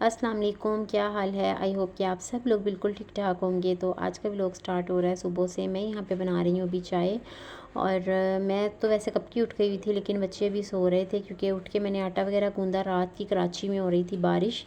अस्सलाम वालेकुम, क्या हाल है। आई होप कि आप सब लोग बिल्कुल ठीक ठाक होंगे। तो आज का व्लॉग स्टार्ट हो रहा है सुबह से। मैं यहाँ पे बना रही हूँ अभी चाय। और मैं तो वैसे कब की उठ गई हुई थी, लेकिन बच्चे अभी सो रहे थे क्योंकि उठ के मैंने आटा वगैरह गूंदा। रात की कराची में हो रही थी बारिश,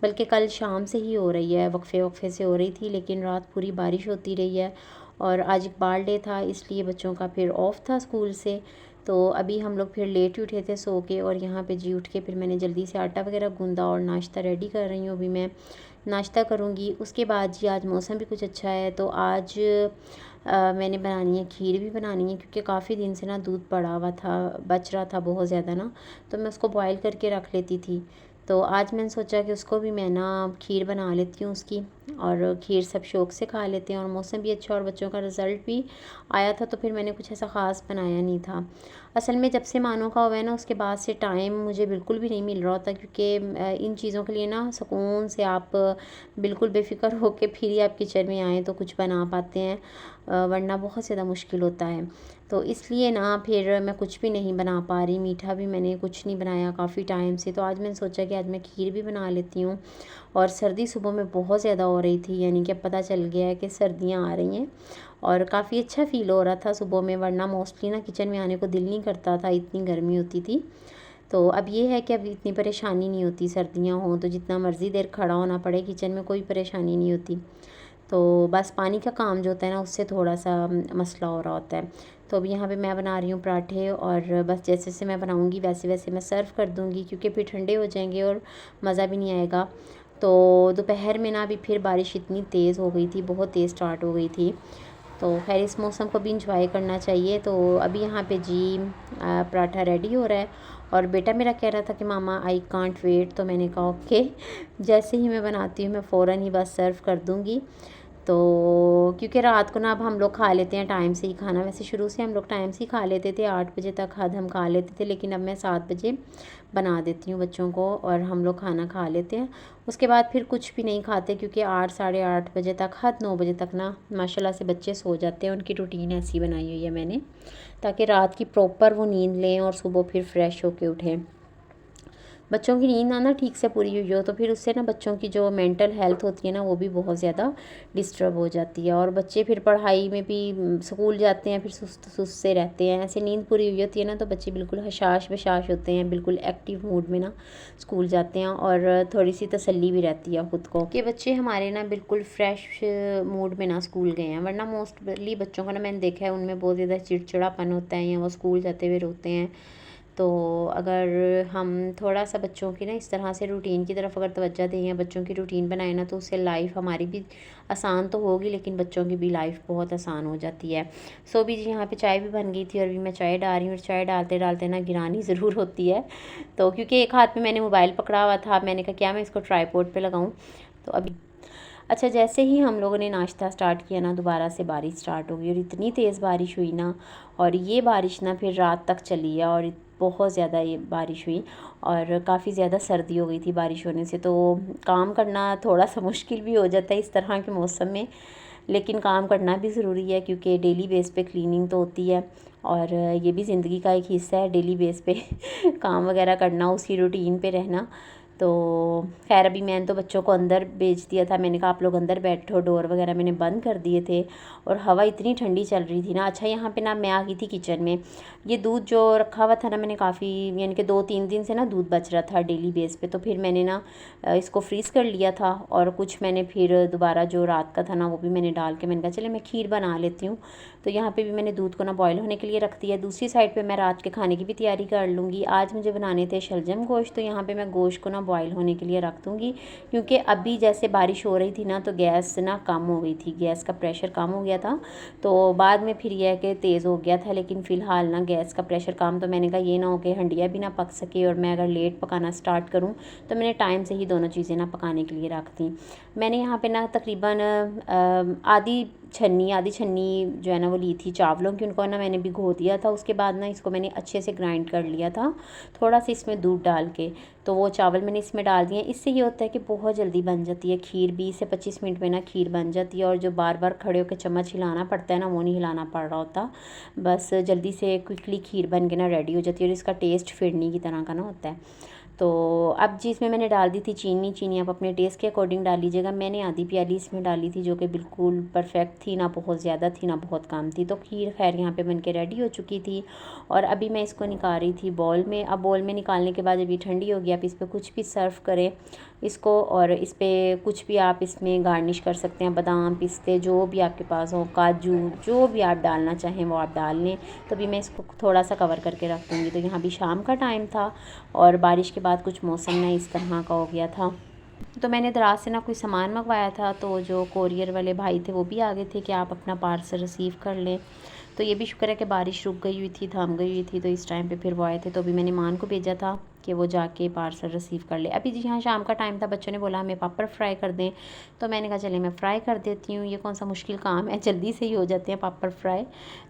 बल्कि कल शाम से ही हो रही है, वक्फे वक्फे से हो रही थी, लेकिन रात पूरी बारिश होती रही है। और आज इकबाल डे था, इसलिए बच्चों का फिर ऑफ था स्कूल से। तो अभी हम लोग फिर लेट ही उठे थे सो के, और यहाँ पे जी उठ के फिर मैंने जल्दी से आटा वगैरह गूंदा और नाश्ता रेडी कर रही हूँ। अभी मैं नाश्ता करूँगी, उसके बाद जी आज मौसम भी कुछ अच्छा है तो आज मैंने बनानी है खीर भी बनानी है, क्योंकि काफ़ी दिन से ना दूध पड़ा हुआ था, बच रहा था बहुत ज़्यादा ना, तो मैं उसको बॉयल करके रख लेती थी। तो आज मैंने सोचा कि उसको भी मैं ना खीर बना लेती हूँ उसकी, और खीर सब शौक़ से खा लेते हैं। और मौसम भी अच्छा और बच्चों का रिज़ल्ट भी आया था, तो फिर मैंने कुछ ऐसा ख़ास बनाया नहीं था। असल में जब से मानो का हुआ है ना, उसके बाद से टाइम मुझे बिल्कुल भी नहीं मिल रहा होता, क्योंकि इन चीज़ों के लिए ना सुकून से आप बिल्कुल बेफ़िक्र होकर फिर ही आप किचन में आएँ तो कुछ बना पाते हैं, वरना बहुत ज़्यादा मुश्किल होता है। तो इसलिए ना फिर मैं कुछ भी नहीं बना पा रही, मीठा भी मैंने कुछ नहीं बनाया काफ़ी टाइम से। तो आज मैंने सोचा कि आज मैं खीर भी बना लेती हूँ। और सर्दी सुबह में बहुत ज़्यादा हो रही थी, यानी कि अब पता चल गया है कि सर्दियाँ आ रही हैं, और काफ़ी अच्छा फ़ील हो रहा था सुबह में, वरना मोस्टली ना किचन में आने को दिल नहीं करता था, इतनी गर्मी होती थी। तो अब ये है कि अब इतनी परेशानी नहीं होती, सर्दियाँ हों तो जितना मर्ज़ी देर खड़ा होना पड़े किचन में, कोई परेशानी नहीं होती। तो बस पानी का काम जो होता है ना, उससे थोड़ा-सा मसला हो रहा होता है। तो अब यहाँ पे मैं बना रही हूँ पराठे, और बस जैसे-जैसे मैं बनाऊँगी वैसे-वैसे मैं सर्व कर दूँगी, क्योंकि फिर ठंडे हो जाएँगे और मज़ा भी नहीं आएगा। तो दोपहर में ना अभी फिर बारिश इतनी तेज़ हो गई थी, बहुत तेज़ स्टार्ट हो गई थी। तो ख़ैर इस मौसम को भी इंजॉय करना चाहिए। तो अभी यहाँ पे जी पराठा रेडी हो रहा है, और बेटा मेरा कह रहा था कि मामा आई कांट वेट, तो मैंने कहा ओके, जैसे ही मैं बनाती हूँ मैं फ़ौरन ही बस सर्व कर दूँगी। तो क्योंकि रात को ना अब हम लोग खा लेते हैं टाइम से ही खाना, वैसे शुरू से हम लोग टाइम से ही खा लेते थे, 8 बजे तक हद हम खा लेते थे, लेकिन अब मैं 7 बजे बना देती हूँ बच्चों को और हम लोग खाना खा लेते हैं। उसके बाद फिर कुछ भी नहीं खाते, क्योंकि 8 साढ़े 8 बजे तक हद 9 बजे तक ना माशाल्लाह से बच्चे सो जाते हैं। उनकी रूटीन ऐसी बनाई हुई है मैंने, ताकि रात की प्रॉपर वो नींद लें और सुबह फिर फ्रेश होके उठें। बच्चों की नींद ना ठीक से पूरी हुई हो तो फिर उससे ना बच्चों की जो मेंटल हेल्थ होती है ना, वो भी बहुत ज़्यादा डिस्टर्ब हो जाती है, और बच्चे फिर पढ़ाई में भी स्कूल जाते हैं फिर सुस्त सुस्त से रहते हैं। ऐसे नींद पूरी हुई होती है ना, तो बच्चे बिल्कुल हशाश बशाश होते हैं, बिल्कुल एक्टिव मूड में ना स्कूल जाते हैं, और थोड़ी सी तसल्ली भी रहती है ख़ुद को कि बच्चे हमारे ना बिल्कुल फ्रेश मूड में ना स्कूल गए हैं। वरना मोस्टली बच्चों का ना मैंने देखा है, उनमें बहुत ज़्यादा चिड़चिड़ापन होता है, या वो स्कूल जाते हुए रोते हैं। तो अगर हम थोड़ा सा बच्चों की ना इस तरह से रूटीन की तरफ अगर तवज्जो दें या बच्चों की रूटीन बनाए ना, तो उससे लाइफ हमारी भी आसान तो होगी, लेकिन बच्चों की भी लाइफ बहुत आसान हो जाती है। सो भी जी यहाँ पे चाय भी बन गई थी, और अभी मैं चाय डाल रही हूँ, और चाय डालते डालते ना गिरानी ज़रूर होती है। तो क्योंकि एक हाथ में मैंने मोबाइल पकड़ा हुआ था, मैंने कहा क्या मैं इसको ट्राईपोड पे लगाऊँ। तो अभी अच्छा, जैसे ही हम लोगों ने नाश्ता स्टार्ट किया ना, दोबारा से बारिश स्टार्ट हो गई, और इतनी तेज़ बारिश हुई ना, और ये बारिश ना फिर रात तक चली है, और बहुत ज़्यादा ये बारिश हुई, और काफ़ी ज़्यादा सर्दी हो गई थी बारिश होने से। तो काम करना थोड़ा सा मुश्किल भी हो जाता है इस तरह के मौसम में, लेकिन काम करना भी ज़रूरी है, क्योंकि डेली बेस पे क्लीनिंग तो होती है, और ये भी ज़िंदगी का एक हिस्सा है डेली बेस पे काम वगैरह करना, उसी रूटीन पे रहना। तो खैर अभी मैंने तो बच्चों को अंदर भेज दिया था, मैंने कहा आप लोग अंदर बैठो, डोर वगैरह मैंने बंद कर दिए थे, और हवा इतनी ठंडी चल रही थी ना। अच्छा, यहाँ पे ना मैं आ गई थी किचन में। ये दूध जो रखा हुआ था ना, मैंने काफ़ी यानी कि 2-3 दिन से ना दूध बच रहा था डेली बेस पे, तो फिर मैंने ना इसको फ्रीज़ कर लिया था, और कुछ मैंने फिर दोबारा जो रात का था ना वो भी मैंने डाल के मैंने कहा चले मैं खीर बना लेती हूँ। तो यहाँ पे भी मैंने दूध को ना बॉयल होने के लिए रख दिया। दूसरी साइड पे मैं रात के खाने की भी तैयारी कर लूँगी। आज मुझे बनाने थे शलजम गोश्त, तो यहाँ पे मैं गोश्त को ना बॉयल होने के लिए रख दूँगी, क्योंकि अभी जैसे बारिश हो रही थी ना, तो गैस ना कम हो गई थी, गैस का प्रेशर कम हो गया था। तो बाद में फिर यह है कि तेज़ हो गया था, लेकिन फ़िलहाल ना गैस का प्रेशर कम, तो मैंने कहा ये ना हो कि हंडिया भी ना पक सके, और मैं अगर लेट पकाना स्टार्ट करूँ तो मैंने टाइम से ही दोनों चीज़ें ना पकाने के लिए रख दी। मैंने यहाँ पे ना तकरीबन आधी छन्नी जो है ना वो ली थी चावलों की, उनको ना मैंने भिगो दिया था। उसके बाद ना इसको मैंने अच्छे से ग्राइंड कर लिया था, थोड़ा सा इसमें दूध डाल के। तो वो चावल मैंने इसमें डाल दिए। इससे ये होता है कि बहुत जल्दी बन जाती है खीर, 20 से 25 मिनट में ना खीर बन जाती है, और जो बार बार खड़े होकर चम्मच हिलाना पड़ता है ना, वो नहीं हिलाना पड़ रहा होता। बस जल्दी से क्विकली खीर बन के ना रेडी हो जाती है, और इसका टेस्ट फिरनी की तरह का ना होता है। तो अब जी इसमें मैंने डाल दी थी चीनी आप अपने टेस्ट के अकॉर्डिंग डाल लीजिएगा। मैंने आधी प्याली इसमें डाली थी, जो कि बिल्कुल परफेक्ट थी, ना बहुत ज़्यादा थी ना बहुत कम थी। तो खीर खैर यहाँ पे बनके रेडी हो चुकी थी और अभी मैं इसको निकाल रही थी बॉल में। अब बॉल में निकालने के बाद जब ये ठंडी होगी, आप इस पर कुछ भी सर्व करें इसको, और इस पर कुछ भी आप इसमें गार्निश कर सकते हैं, बादाम पिस्ते जो भी आपके पास हो, काजू, जो भी आप डालना चाहें वो आप डाल लें। तो अभी मैं इसको थोड़ा सा कवर करके रख दूँगी। तो यहाँ भी शाम का टाइम था और बारिश के बाद कुछ मौसम ना इस तरह का हो गया था। तो मैंने दराज से ना कोई सामान मंगवाया था, तो जो कोरियर वाले भाई थे वो भी आ गए थे कि आप अपना पार्सल रिसीव कर लें। तो ये भी शुक्र है कि बारिश रुक गई हुई थी, थम गई हुई थी, तो इस टाइम पे फिर वो आए थे। तो अभी मैंने मान को भेजा था कि वो जाके पार्सल रिसीव कर ले। अभी जी हाँ शाम का टाइम था, बच्चों ने बोला हमें पापड़ फ्राई कर दें, तो मैंने कहा चले मैं फ़्राई कर देती हूँ, ये कौन सा मुश्किल काम है, जल्दी से ही हो जाते हैं पापड़ फ्राई।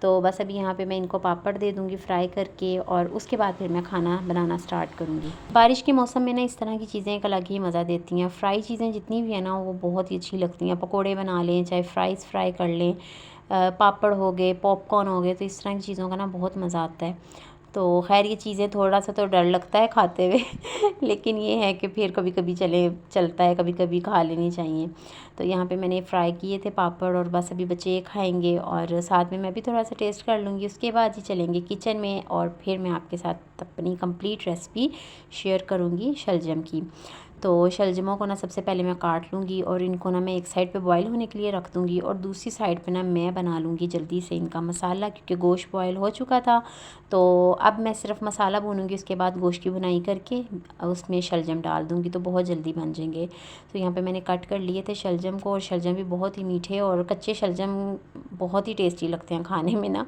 तो बस अभी यहाँ पे मैं इनको पापड़ दे दूँगी फ्राई करके, और उसके बाद फिर मैं खाना बनाना स्टार्ट करूँगी। बारिश के मौसम में ना इस तरह की चीज़ें एक अलग ही मज़ा देती हैं। फ्राई चीज़ें जितनी भी है ना वो बहुत ही अच्छी लगती हैं। पकोड़े बना लें, चाहे फ्राइज़ फ्राई कर लें, पापड़ हो गए, पॉपकॉर्न हो गए, तो इस तरह की चीज़ों का ना बहुत मज़ा आता है। तो खैर ये चीज़ें थोड़ा सा तो डर लगता है खाते हुए लेकिन ये है कि फिर कभी कभी चलता है, कभी कभी खा लेनी चाहिए। तो यहाँ पे मैंने फ्राई किए थे पापड़, और बस अभी बच्चे ये खाएंगे और साथ में मैं भी थोड़ा सा टेस्ट कर लूँगी। उसके बाद ही चलेंगे किचन में और फिर मैं आपके साथ अपनी कंप्लीट रेसिपी शेयर करूँगी शलजम की। तो शलजमों को ना सबसे पहले मैं काट लूँगी और इनको ना मैं एक साइड पे बॉईल होने के लिए रख दूँगी, और दूसरी साइड पे ना मैं बना लूँगी जल्दी से इनका मसाला, क्योंकि गोश्त बॉईल हो चुका था। तो अब मैं सिर्फ मसाला भूनूँगी, उसके बाद गोश्त की भुनाई करके उसमें शलजम डाल दूँगी, तो बहुत जल्दी बन जाएंगे। तो यहाँ पे मैंने कट कर लिए थे शलजम को, और शलजम भी बहुत ही मीठे और कच्चे शलजम बहुत ही टेस्टी लगते हैं खाने में ना।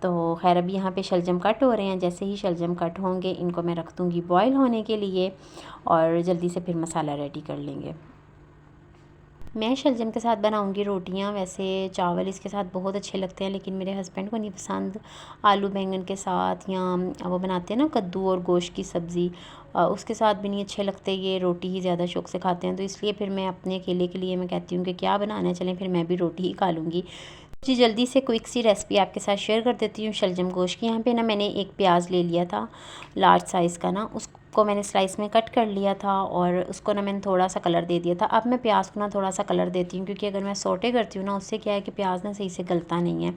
तो खैर अभी यहाँ पे शलजम कट हो रहे हैं, जैसे ही शलजम कट होंगे इनको मैं रख दूँगी बॉईल होने के लिए, और जल्दी से फिर मसाला रेडी कर लेंगे। मैं शलजम के साथ बनाऊंगी रोटियां। वैसे चावल इसके साथ बहुत अच्छे लगते हैं, लेकिन मेरे हस्बैंड को नहीं पसंद। आलू बैंगन के साथ, या वो बनाते हैं ना कद्दू और गोश्त की सब्ज़ी, उसके साथ भी नहीं अच्छे लगते। ये रोटी ही ज़्यादा शौक़ से खाते हैं, तो इसलिए फिर मैं अपने अकेले के लिए मैं कहती हूँ कि क्या बनाना है, चलें फिर मैं भी रोटी ही खा लूँगी। जी जल्दी से क्विक सी रेसिपी आपके साथ शेयर कर देती हूँ शलजम गोश्त की। यहाँ पे ना मैंने एक प्याज ले लिया था लार्ज साइज़ का ना, उसको मैंने स्लाइस में कट कर लिया था, और उसको ना मैंने थोड़ा सा कलर दे दिया था। अब मैं प्याज को ना थोड़ा सा कलर देती हूँ, क्योंकि अगर मैं सोटे करती हूँ ना उससे क्या है कि प्याज ना सही से गलता नहीं है।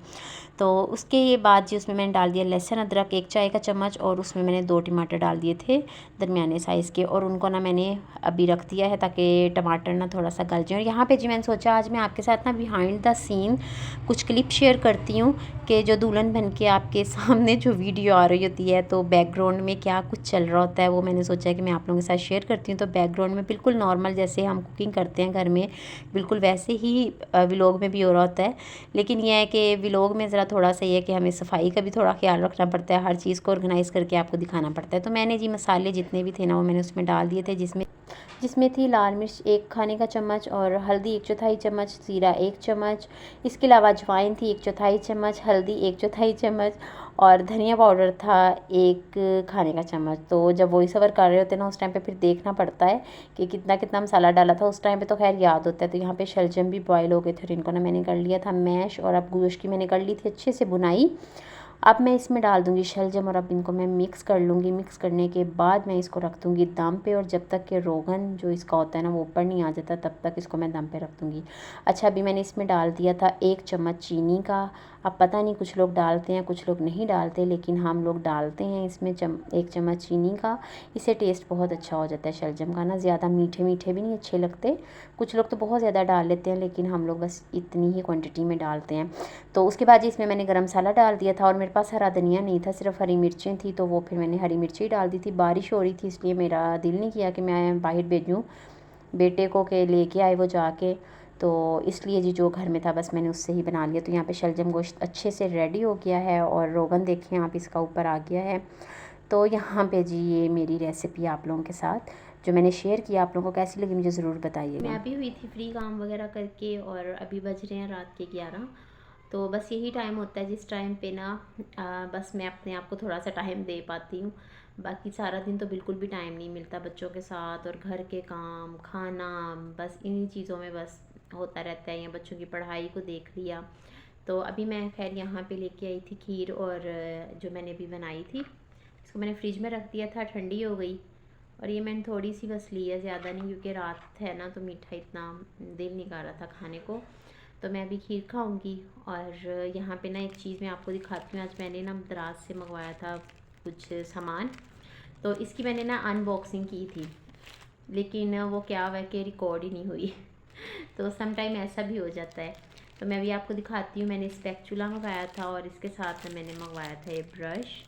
तो उसके बाद जी उसमें मैंने डाल दिया लहसुन अदरक 1 चाय का चम्मच, और उसमें मैंने 2 टमाटर डाल दिए थे दरमियाने साइज़ के, और उनको ना मैंने अभी रख दिया है ताकि टमाटर ना थोड़ा सा गल जाए। और यहाँ पे जी मैंने सोचा आज मैं आपके साथ ना बिहाइंड द सीन कुछ क्लिप शेयर करती हूँ, कि जो दुल्हन बन के आपके सामने जो वीडियो आ रही होती है तो बैकग्राउंड में क्या कुछ चल रहा होता है, वो मैंने सोचा कि मैं आप लोगों के साथ शेयर करती हूँ। तो बैकग्राउंड में बिल्कुल नॉर्मल जैसे हम कुकिंग करते हैं घर में, बिल्कुल वैसे ही व्लॉग में भी हो रहा होता है। लेकिन यह है कि व्लॉग में ज़रा थोड़ा सा ये है कि हमें सफाई का भी थोड़ा ख्याल रखना पड़ता है, हर चीज़ को ऑर्गेनाइज़ करके आपको दिखाना पड़ता है। तो मैंने जी मसाले जितने भी थे ना वो मैंने उसमें डाल दिए थे, जिसमें थी लाल मिर्च 1 खाने का चम्मच, और हल्दी 1 चौथाई चम्मच, ज़ीरा 1 चम्मच, इसके अलावा अजवाइन थी 1 चौथाई चम्मच, हल्दी 1 चौथाई चम्मच, और धनिया पाउडर था 1 खाने का चम्मच। तो जब वॉइस ओवर कर रहे होते हैं ना उस टाइम पे फिर देखना पड़ता है कि कितना कितना मसाला डाला था। उस टाइम पे तो खैर याद होता है। तो यहाँ पे शलजम भी बॉयल हो गए थे, और इनको ना मैंने कर लिया था मैश, और अब गोश्त की मैंने कर ली थी अच्छे से बुनाई। अब मैं इसमें डाल दूँगी शलजम, और अब इनको मैं मिक्स कर लूँगी। मिक्स करने के बाद मैं इसको रख दूँगी दम पे, और जब तक कि रोगन जो इसका होता है ना वो ऊपर नहीं आ जाता तब तक इसको मैं दम पे रख दूँगी। अच्छा अभी मैंने इसमें डाल दिया था 1 चम्मच चीनी का। अब पता नहीं कुछ लोग डालते हैं कुछ लोग नहीं डालते, लेकिन हम लोग डालते हैं इसमें 1 चम्मच चीनी का। इससे टेस्ट बहुत अच्छा हो जाता है शलजम का ना, ज़्यादा मीठे मीठे भी नहीं अच्छे लगते। कुछ लोग तो बहुत ज़्यादा डाल लेते हैं, लेकिन हम लोग बस इतनी ही क्वांटिटी में डालते हैं। तो उसके बाद इसमें मैंने गरम मसाला डाल दिया था, और मेरे पास हरा धनिया नहीं था, सिर्फ हरी मिर्चें थी, तो वो फिर मैंने हरी मिर्ची डाल दी थी। बारिश हो रही थी इसलिए मेरा दिल नहीं किया कि मैं बाहर भेजूँ बेटे को, के लेके आए वो जाके, तो इसलिए जी जो घर में था बस मैंने उससे ही बना लिया। तो यहाँ पे शलजम गोश्त अच्छे से रेडी हो गया है, और रोगन देखें आप इसका ऊपर आ गया है। तो यहाँ पे जी ये मेरी रेसिपी आप लोगों के साथ जो मैंने शेयर किया, आप लोगों को कैसी लगी मुझे ज़रूर बताइएगा। मैं अभी हुई थी फ्री काम वगैरह करके, और अभी बज रहे हैं रात के 11। तो बस यही टाइम होता है जिस टाइम पे ना बस मैं अपने आप को थोड़ा सा टाइम दे पाती हूँ। बाकी सारा दिन तो बिल्कुल भी टाइम नहीं मिलता बच्चों के साथ, और घर के काम, खाना, बस इन्हीं चीज़ों में बस होता रहता है, या बच्चों की पढ़ाई को देख लिया। तो अभी मैं खैर यहाँ पे लेके आई थी खीर, और जो मैंने अभी बनाई थी इसको मैंने फ्रिज में रख दिया था, ठंडी हो गई। और ये मैंने थोड़ी सी बस ली है, ज़्यादा नहीं, क्योंकि रात है ना तो मीठा इतना दिल नहीं कर रहा था खाने को। तो मैं अभी खीर खाऊंगी। और यहाँ पे ना एक चीज़ मैं आपको दिखाती हूँ। आज मैंने ना दराज से मंगवाया था कुछ सामान, तो इसकी मैंने ना अनबॉक्सिंग की थी, लेकिन वो क्या हुआ कि रिकॉर्ड ही नहीं हुई तो सम टाइम ऐसा भी हो जाता है। तो मैं अभी आपको दिखाती हूँ। मैंने स्पैचुला मंगाया था और इसके साथ में मैंने मंगवाया था ये ब्रश।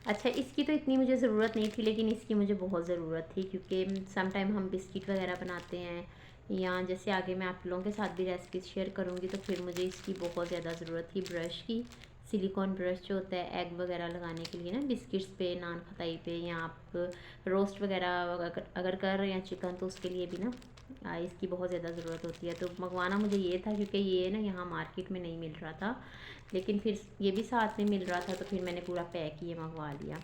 अच्छा, इसकी तो इतनी मुझे ज़रूरत नहीं थी, लेकिन इसकी मुझे बहुत ज़रूरत थी, क्योंकि सम टाइम हम बिस्किट वगैरह बनाते हैं, या जैसे आगे मैं आप लोगों के साथ भी रेसिपीज शेयर करूँगी, तो फिर मुझे इसकी बहुत ज़्यादा ज़रूरत थी ब्रश की। सिलिकॉन ब्रश जो होता है एग वगैरह लगाने के लिए ना, बिस्किट्स पे, नान खताई पे, या आप रोस्ट वगैरह अगर कर रहे हैं चिकन, तो उसके लिए भी ना इसकी बहुत ज़्यादा ज़रूरत होती है। तो मंगवाना मुझे ये था, क्योंकि ये ना यहाँ मार्केट में नहीं मिल रहा था, लेकिन फिर ये भी साथ में मिल रहा था, तो फिर मैंने पूरा पैक ये मंगवा लिया।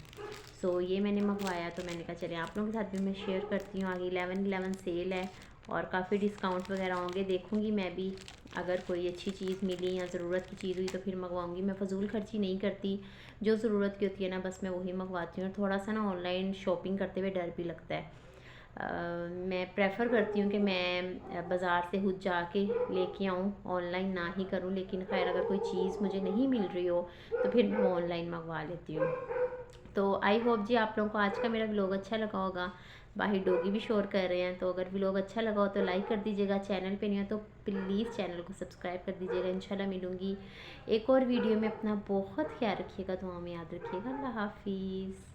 सो ये मैंने मंगवाया, तो मैंने कहा चले आप लोगों के साथ भी मैं शेयर करती हूँ। आगे 11/11 सेल है और काफ़ी डिस्काउंट वगैरह होंगे, देखूँगी मैं भी, अगर कोई अच्छी चीज़ मिली या ज़रूरत की चीज़ हुई तो फिर मंगवाऊँगी। मैं फ़जूल खर्ची नहीं करती, जो ज़रूरत की होती है ना बस मैं वही मंगवाती हूँ। थोड़ा सा ना ऑनलाइन शॉपिंग करते हुए डर भी लगता है। मैं प्रेफर करती हूँ कि मैं बाज़ार से खुद जाके लेके आऊँ, ऑनलाइन ना ही करूँ। लेकिन खैर अगर कोई चीज़ मुझे नहीं मिल रही हो तो फिर मैं ऑनलाइन मंगवा लेती हूँ। तो आई होप जी आप लोगों को आज का मेरा व्लॉग अच्छा लगा होगा। बाहर डॉगी भी शोर कर रहे हैं, तो अगर व्लॉग अच्छा लगा हो तो लाइक कर दीजिएगा। चैनल पे नहीं हो तो प्लीज़ चैनल को सब्सक्राइब कर दीजिएगा। इंशाल्लाह मिलूँगी एक और वीडियो में। अपना बहुत ख्याल रखिएगा, दुआ में याद रखिएगा। अल्लाह हाफिज़।